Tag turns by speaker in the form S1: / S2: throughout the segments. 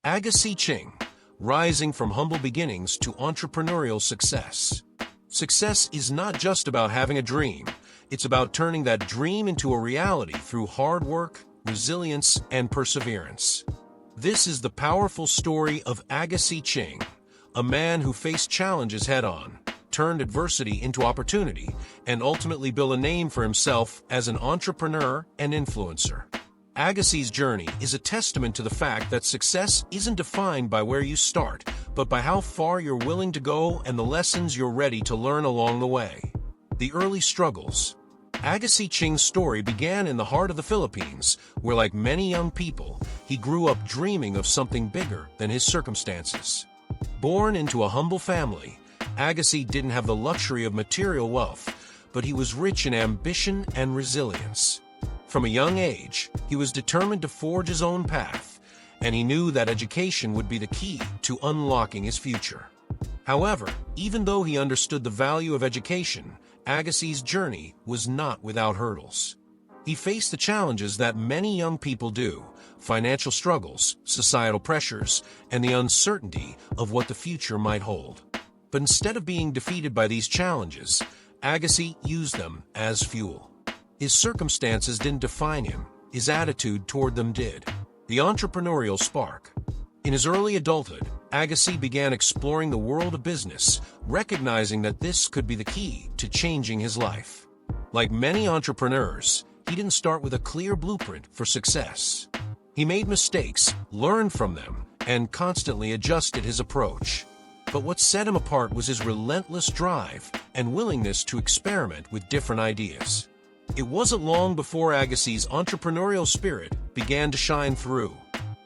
S1: Agassi Ching, rising from humble beginnings to entrepreneurial success. Success is not just about having a dream. It's about turning that dream into a reality through hard work, resilience, and perseverance. This is the powerful story of Agassi Ching, a man who faced challenges head-on, turned adversity into opportunity, and ultimately built a name for himself as an entrepreneur and influencer. Agassi's journey is a testament to the fact that success isn't defined by where you start, but by how far you're willing to go and the lessons you're ready to learn along the way. The early struggles. Agassi Ching's story began in the heart of the Philippines, where, like many young people, he grew up dreaming of something bigger than his circumstances. Born into a humble family, Agassi didn't have the luxury of material wealth, but he was rich in ambition and resilience. From a young age, he was determined to forge his own path, and he knew that education would be the key to unlocking his future. However, even though he understood the value of education, Agassi's journey was not without hurdles. He faced the challenges that many young people do: financial struggles, societal pressures, and the uncertainty of what the future might hold. But instead of being defeated by these challenges, Agassi used them as fuel. His circumstances didn't define him, his attitude toward them did. The entrepreneurial spark. In his early adulthood, Agassi began exploring the world of business, recognizing that this could be the key to changing his life. Like many entrepreneurs, he didn't start with a clear blueprint for success. He made mistakes, learned from them, and constantly adjusted his approach. But what set him apart was his relentless drive and willingness to experiment with different ideas. It wasn't long before Agassi's entrepreneurial spirit began to shine through.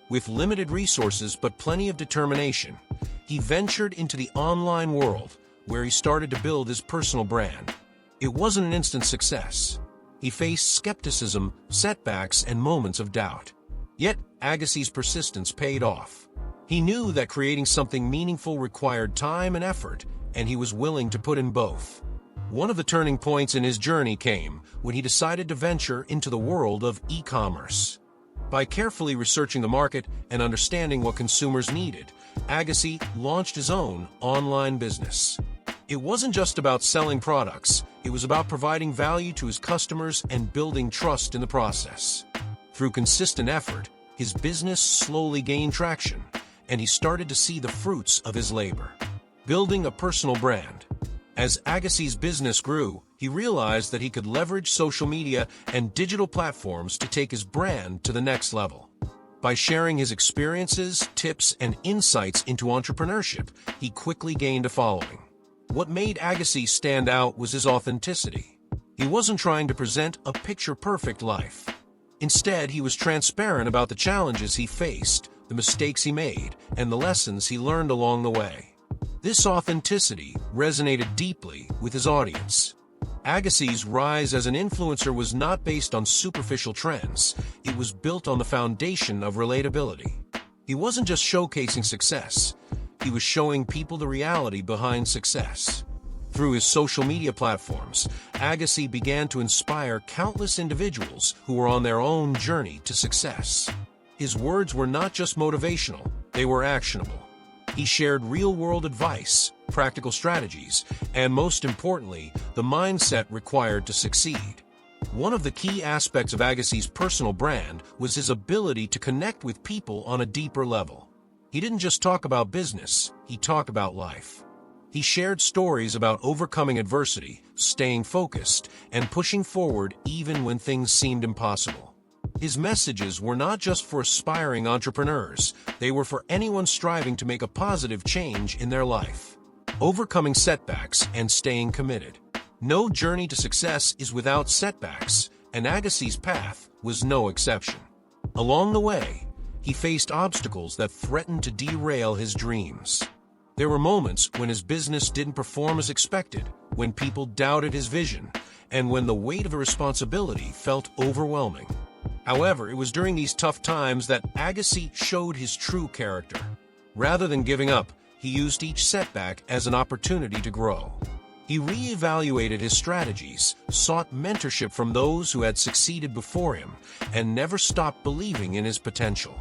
S1: With limited resources but plenty of determination, he ventured into the online world, where he started to build his personal brand. It wasn't an instant success. He faced skepticism, setbacks, and moments of doubt. Yet, Agassi's persistence paid off. He knew that creating something meaningful required time and effort, and he was willing to put in both. One of the turning points in his journey came when he decided to venture into the world of e-commerce. By carefully researching the market and understanding what consumers needed, Agassi launched his own online business. It wasn't just about selling products, it was about providing value to his customers and building trust in the process. Through consistent effort, his business slowly gained traction, and he started to see the fruits of his labor. Building a personal brand. As Agassi's business grew, he realized that he could leverage social media and digital platforms to take his brand to the next level. By sharing his experiences, tips, and insights into entrepreneurship, he quickly gained a following. What made Agassi stand out was his authenticity. He wasn't trying to present a picture-perfect life. Instead, he was transparent about the challenges he faced, the mistakes he made, and the lessons he learned along the way. This authenticity resonated deeply with his audience. Agassi's rise as an influencer was not based on superficial trends. It was built on the foundation of relatability. He wasn't just showcasing success. He was showing people the reality behind success. Through his social media platforms, Agassi began to inspire countless individuals who were on their own journey to success. His words were not just motivational, they were actionable. He shared real-world advice, practical strategies, and most importantly, the mindset required to succeed. One of the key aspects of Agassi's personal brand was his ability to connect with people on a deeper level. He didn't just talk about business, he talked about life. He shared stories about overcoming adversity, staying focused, and pushing forward even when things seemed impossible. His messages were not just for aspiring entrepreneurs, they were for anyone striving to make a positive change in their life. Overcoming setbacks and staying committed. No journey to success is without setbacks, and Agassi's path was no exception. Along the way, he faced obstacles that threatened to derail his dreams. There were moments when his business didn't perform as expected, when people doubted his vision, and when the weight of a responsibility felt overwhelming. However, it was during these tough times that Agassi showed his true character. Rather than giving up, he used each setback as an opportunity to grow. He re-evaluated his strategies, sought mentorship from those who had succeeded before him, and never stopped believing in his potential.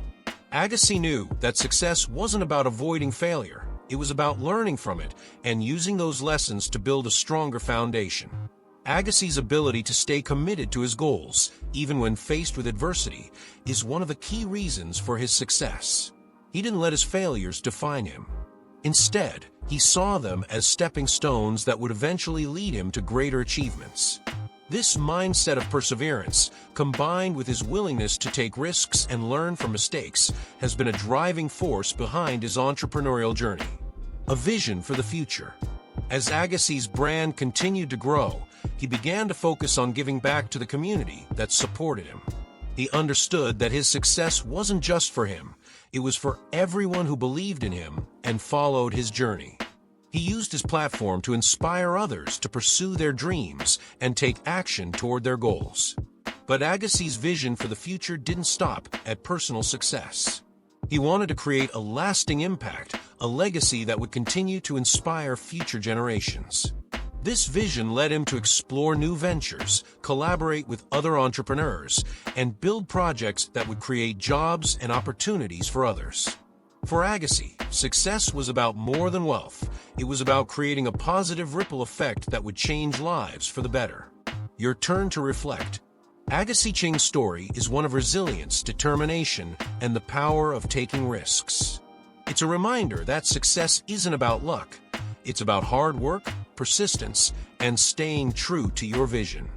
S1: Agassi knew that success wasn't about avoiding failure. It was about learning from it and using those lessons to build a stronger foundation. Agassi's ability to stay committed to his goals, even when faced with adversity, is one of the key reasons for his success. He didn't let his failures define him. Instead, he saw them as stepping stones that would eventually lead him to greater achievements. This mindset of perseverance, combined with his willingness to take risks and learn from mistakes, has been a driving force behind his entrepreneurial journey. A vision for the future. As Agassi's brand continued to grow, he began to focus on giving back to the community that supported him. He understood that his success wasn't just for him, it was for everyone who believed in him and followed his journey. He used his platform to inspire others to pursue their dreams and take action toward their goals. But Agassi's vision for the future didn't stop at personal success. He wanted to create a lasting impact, a legacy that would continue to inspire future generations. This vision led him to explore new ventures, collaborate with other entrepreneurs, and build projects that would create jobs and opportunities for others. For Agassi, success was about more than wealth. It was about creating a positive ripple effect that would change lives for the better. Your turn to reflect. Agassi Ching's story is one of resilience, determination, and the power of taking risks. It's a reminder that success isn't about luck. It's about hard work, persistence, and staying true to your vision.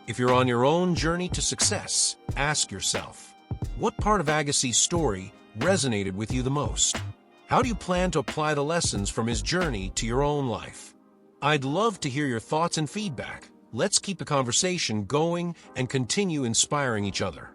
S1: If you're on your own journey to success, ask yourself, what part of Agassi's story resonated with you the most? How do you plan to apply the lessons from his journey to your own life? I'd love to hear your thoughts and feedback. Let's keep the conversation going and continue inspiring each other.